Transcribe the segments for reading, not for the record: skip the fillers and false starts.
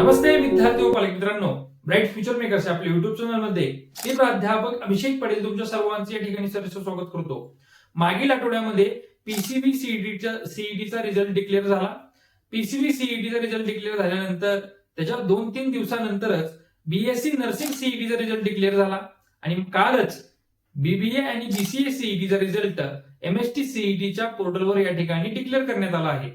नमस्ते विद्यार्थी व पालक मित्रांनो, ब्राईट फ्युचर मेकर्स आपल्या युट्यूब चॅनल मध्ये मी प्राध्यापक अभिषेक पटेल तुमच्या सर्वांचे या ठिकाणी सहर्ष स्वागत करतो. मागील आठवड्यामध्ये पीसीबी सीईटीचा रिझल्ट डिक्लेअर झाला. पीसीबी सीईटीचा रिझल्ट डिक्लेअर झाल्यानंतर त्याच्या 2-3 दिवसानंतरच बीएससी नर्सिंग सीईटीचा रिझल्ट डिक्लेअर झाला आणि कालच बीबीए आणि बीसीए सीईटीचा रिझल्ट एमएसटी सीईटीच्या पोर्टलवर या ठिकाणी डिक्लेअर करण्यात आला आहे.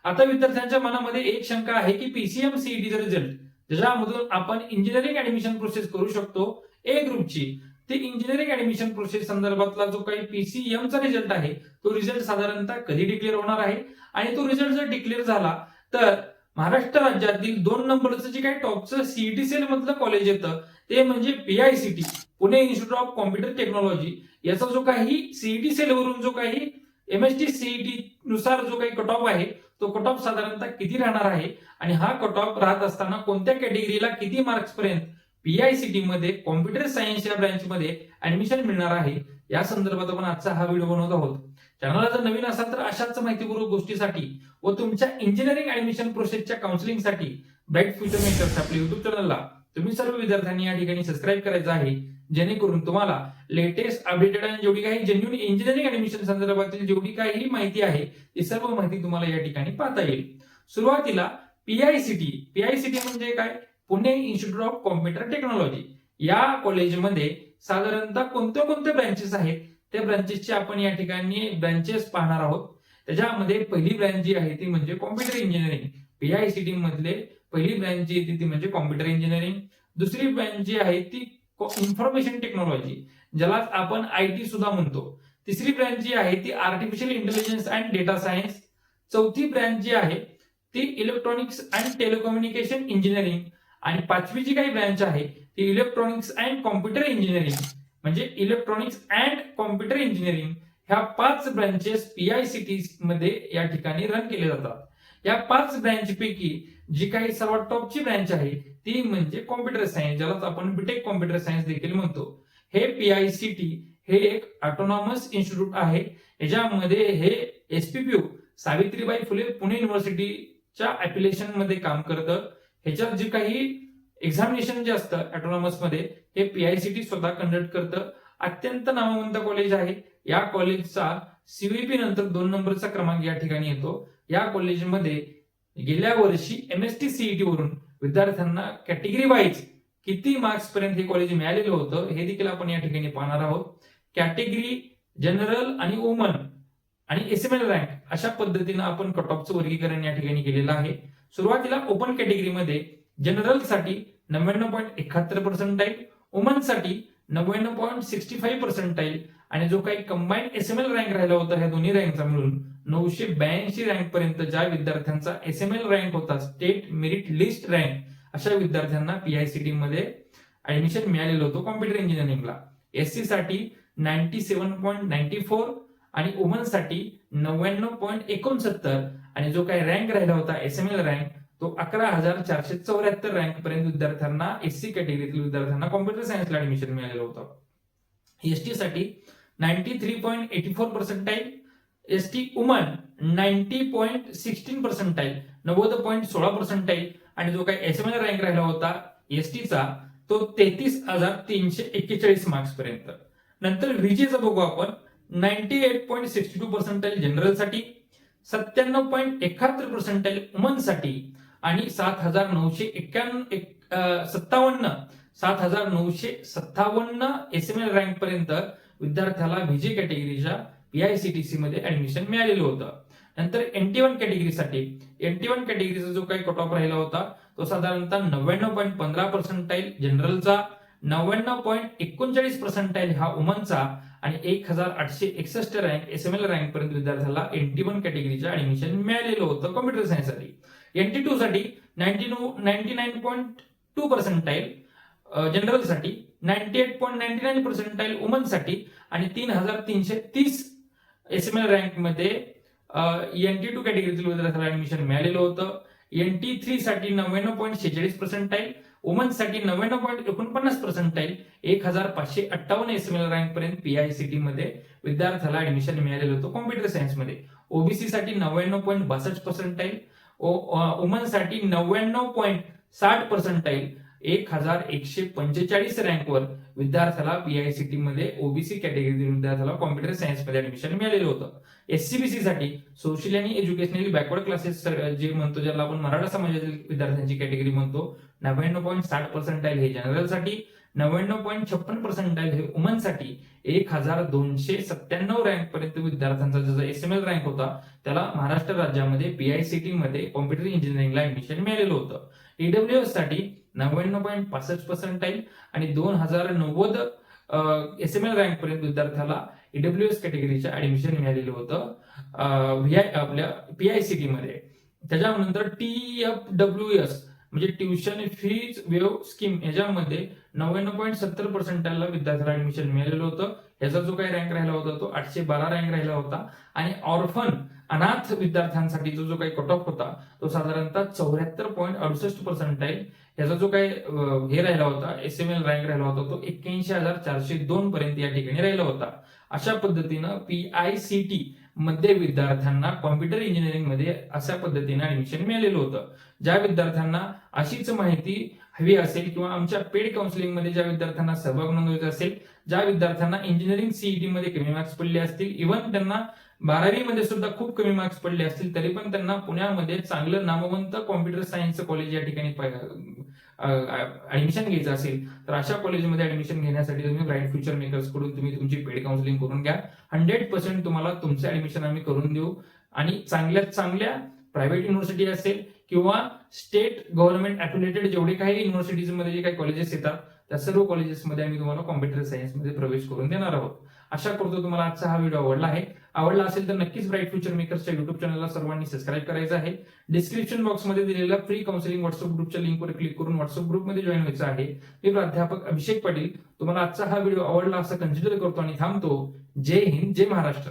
आता विद्यार्थ्यांच्या मनामध्ये एक शंका आहे की पीसीएम सीईटीचा रिझल्ट ज्यामधून आपण इंजिनिअरिंग ऍडमिशन प्रोसेस करू शकतो ए ग्रुपची, ते इंजिनिअरिंग ऍडमिशन प्रोसेस संदर्भातला जो काही पीसीएमचा रिझल्ट आहे तो रिझल्ट साधारणतः कधी डिक्लेअर होणार आहे आणि तो रिझल्ट जर डिक्लेअर झाला तर महाराष्ट्र राज्यातील 2 नंबरचं जे काही टॉपचं सीईटी सेल मधलं कॉलेज येतं ते म्हणजे PICT Pune institute of computer technology, याचा जो काही सीईटी सेल वरून जो काही एमएसटी सीईटी नुसार जो काही कट ऑफ आहे तो कट ऑफ साधारणतः किती राहणार आहे आणि हा कट ऑफ राहत असताना कोणत्या कॅटेगरीला किती मार्क्स पर्यंत पीआयसीटी मध्ये कॉम्प्युटर सायन्स या ब्रँच मध्ये ऍडमिशन मिळणार आहे या संदर्भात आपण आजचा हा व्हिडिओ बनवत आहोत. चॅनलला जर नवीन असाल तर अशाच माहितीपूर्वक गोष्टीसाठी व तुमच्या इंजिनिअरिंग ऍडमिशन प्रोसेसच्या काउन्सिलिंगसाठी ब्राईट फ्युचर मेकर्स आपल्या युट्यूब चॅनलला तुम्ही सर्व विद्यार्थ्यांनी या ठिकाणी सबस्क्राईब करायचं आहे, जेणेकरून तुम्हाला लेटेस्ट अपडेटेड आणि जेवढी काही जेन्युइन इंजिनिअरिंग ऍडमिशन संदर्भातील जेवढी काही माहिती आहे ती सर्व माहिती तुम्हाला या ठिकाणी पाहता येईल. सुरुवातीला पीआयसीटी म्हणजे काय? Pune institute of computer technology. या कॉलेजमध्ये साधारणतः कोणत्या कोणत्या ब्रँचेस आहेत त्या ब्रँचेसचे आपण या ठिकाणी ब्रँचेस पाहणार आहोत. त्याच्यामध्ये पहिली ब्रँच जी आहे ती म्हणजे कॉम्प्युटर इंजिनिअरिंग. पीआयसीटी मधले पहिली ब्रँच जी येते ती म्हणजे कॉम्प्युटर इंजिनिअरिंग. दुसरी ब्रँच जी आहे ती इन्फॉर्मेशन टेक्नॉलॉजी, ज्याला आपण आयटी सुद्धा म्हणतो. तिसरी ब्रँच जी आहे ती artificial intelligence and data science. चौथी ब्रँच जी आहे ती इलेक्ट्रॉनिक्स अँड टेलिकम्युनिकेशन इंजिनिअरिंग आणि पाचवी जी काही ब्रँच आहे ती इलेक्ट्रॉनिक्स अँड कॉम्प्युटर इंजिनिअरिंग म्हणजे इलेक्ट्रॉनिक्स अँड कॉम्प्युटर इंजिनिअरिंग. ह्या 5 ब्रँचेस पीआयसीटी मध्ये या ठिकाणी रन केले जातात. या 5 ब्रँच पैकी जी काही सर्वात टॉपची ब्रँच आहे ती म्हणजे कॉम्प्युटर सायन्स, ज्याला आपण बीटेक कॉम्प्युटर सायन्स देखील म्हणतो. हे पीआयसीटी हे एक ऑटोनॉमस इन्स्टिट्यूट आहे. याच्यामध्ये हे एसपीपीयू सावित्रीबाई फुले पुणे युनिव्हर्सिटीच्या ऍप्लिकेशन मध्ये काम करतं. ह्याच्यात जे काही एक्झामिनेशन जे असतं ऑटोनॉमस मध्ये हे पीआयसीटी स्वतः कंडक्ट करतं. अत्यंत नामवंत कॉलेज आहे. या कॉलेजचा सीव्हीपी नंतर 2 नंबरचा क्रमांक या ठिकाणी येतो. या कॉलेजमध्ये गेल्या वर्षी एमएसटी सीईटी वरून विद्यार्थ्यांना कॅटेगरी वाईज किती मार्क्स पर्यंत हे कॉलेज मिळालेलं होतं हे देखील आपण या ठिकाणी पाहणार आहोत. कॅटेगरी, जनरल आणि वुमन आणि एसएमएल रँक अशा पद्धतीनं आपण कट ऑफचं वर्गीकरण या ठिकाणी केलेलं आहे. सुरुवातीला ओपन कॅटेगरीमध्ये जनरल साठी 99.71%, वुमन साठी 99.65% आणि जो काही कंबाईंड एसएमएल रँक राहिला होता ह्या दोन्ही रँकचा मिळून 982 रँक पर्यंत ज्या विद्यार्थ्यांचा एसएमएल रँक होता, स्टेट मेरिट लिस्ट रँक, अशा विद्यार्थ्यांना पीआयसीटी मध्ये ऍडमिशन मिळालेलं होतं कॉम्प्युटर इंजिनिअरिंगला. एससी साठी 97.94 आणि वुमन साठी 99.69 आणि जो काही रँक राहिला होता एसएमएल रँक तो 11,474 रँक पर्यंत विद्यार्थ्यांना एससी कॅटेगरीतील विद्यार्थ्यांना कॉम्प्युटर सायन्सला ऍडमिशन मिळालेलं होतं. एसटी साठी 93.84%, एसटी वुमन 90.16%, 90.16% आणि जो काही एसएमएल रँक राहिला होता एसटीचा तो 33,341 मार्क्स पर्यंत. नंतर व्हीजीचं बघू आपण. 98.62% जनरल साठी, 97.71% वुमन साठी आणि 7,957 एसएमएल रँक पर्यंत विद्यार्थ्याला व्हीजी कॅटेगरीच्या पीआयसीटीसी मध्ये ऍडमिशन मिळालेलं होतं. नंतर NT1 कॅटेगरीसाठी NT1 कॅटेगरीचा जो काही कट ऑफ राहिला होता तो साधारणतः 99.15% जनरलचा, 99.39% हा वुमनचा आणि 1,861 रँक एसएमएल रँक पर्यंत विद्यार्थ्याला NT1 कॅटेगरीच्या ऍडमिशन मिळालेलं होतं कॉम्प्युटर सायन्स साठी. NT2 साठी 99.2% जनरल साठी, 98.99% वुमन साठी आणि 3,330 एसएमएल रँक मध्ये NT2 कॅटेगरीतील विद्यार्थ्याला ऍडमिशन मिळालेलं होतं. NT3 साठी 99.46%, वुमन साठी 99.49%, 1,558 एसएमएल रँक पर्यंत पीआयसीटी मध्ये विद्यार्थ्याला ऍडमिशन मिळालेलं होतं कॉम्प्युटर सायन्स मध्ये. ओबीसी साठी 99.62%, वुमन साठी 60% 1145 रँकवर विद्यार्थ्याला पीआयसीटी मध्ये ओबीसी कॅटेगरीतील विद्यार्थ्याला कॉम्प्युटर सायन्स मध्ये ऍडमिशन मिळालेलं होतं. एससीबीसी साठी सोशल आणि एज्युकेशनली बॅकवर्ड क्लासेस जे म्हणतो, ज्याला आपण मराठा समाजातील विद्यार्थ्यांची कॅटेगरी म्हणतो, 99.60% हे जनरल साठी, 99.56% हे वुमन साठी, 1297 रँक पर्यंत विद्यार्थ्यांचा जो एसएमएल रँक होता त्याला महाराष्ट्र राज्यामध्ये पीआयसीटी मध्ये कॉम्प्युटर इंजिनिअरिंगला ऍडमिशन मिळालेलं होतं. ईडब्ल्यूएस साठी 99.65% आणि 2090 एसएमएल रँक पर्यंत विद्यार्थ्याला ईडब्ल्यूएस कॅटेगरीच्या ऍडमिशन मिळालेलं होतं आपल्या पीआयसीटी मध्ये. त्याच्यानंतर TFWS म्हणजे ट्युशन फीज वेव्ह स्कीम याच्यामध्ये 99.70% विद्यार्थ्याला ऍडमिशन मिळालेलं होतं. याचा जो काही रँक राहिला होता तो 812 रँक राहिला होता. आणि ऑर्फन अनाथ विद्यार्थ्यांसाठी जो काही कट ऑफ होता तो साधारणतः 74.68%. याचा जो काही हे राहिला होता एसएमएल रँक राहिला होता तो 81,402 पर्यंत या ठिकाणी राहिला होता. अशा पद्धतीनं पीआयसीटी मध्ये विद्यार्थ्यांना कॉम्प्युटर इंजिनिअरिंग मध्ये अशा पद्धतीने ऍडमिशन मिळालेलं होतं. ज्या विद्यार्थ्यांना अशीच माहिती हवी असेल किंवा आमच्या पेड काउन्सिलिंग मध्ये ज्या विद्यार्थ्यांना सहभाग नोंदवायचा असेल, ज्या विद्यार्थ्यांना इंजिनिअरिंग सीईटी मध्ये कमी मार्क्स पडले असतील, इव्हन त्यांना 12वी मध्ये सुद्धा खूप कमी मार्क्स पडले असतील, तरी पण त्यांना पुण्यामध्ये चांगलं नामवंत कॉम्प्युटर सायन्सचं कॉलेज या ठिकाणी ऍडमिशन घ्यायचं असेल तर अशा कॉलेजमध्ये ऍडमिशन घेण्यासाठी तुम्ही ब्राईट फ्युचर मेकर्स कडून तुम्ही तुमची पेड काउन्सिलिंग करून घ्या. 100% तुम्हाला तुमचं ऍडमिशन आम्ही करून देऊ. आणि चांगल्यात चांगल्या प्रायव्हेट युनिव्हर्सिटी असेल किंवा स्टेट गव्हर्नमेंट अफिलिएटेड जेवढे काही युनिव्हर्सिटीज मध्ये जे काही कॉलेजेस येतात त्या सर्व कॉलेजेसमध्ये आम्ही तुम्हाला कॉम्प्युटर सायन्स मध्ये प्रवेश करून देणार आहोत. आशा करतो तुम्हाला आजचा हा व्हिडिओ आवडला असेल तर नक्कीच ब्राईट फ्युचर मेकर्सच्या युट्यूब चॅनलला सर्वांनी सबस्क्राईब करायचं आहे. डिस्क्रिप्शन बॉक्समध्ये दिलेल्या फ्री काउन्सिलिंग व्हॉट्सअप ग्रुपच्या लिंकवर क्लिक करून व्हॉट्सअप ग्रुपमध्ये जॉईन व्हायचं आहे. मी प्राध्यापक अभिषेक पाटील तुम्हाला आजचा हा व्हिडिओ आवडला असं कन्सिडर करतो आणि थांबतो. जय हिंद, जय महाराष्ट्र.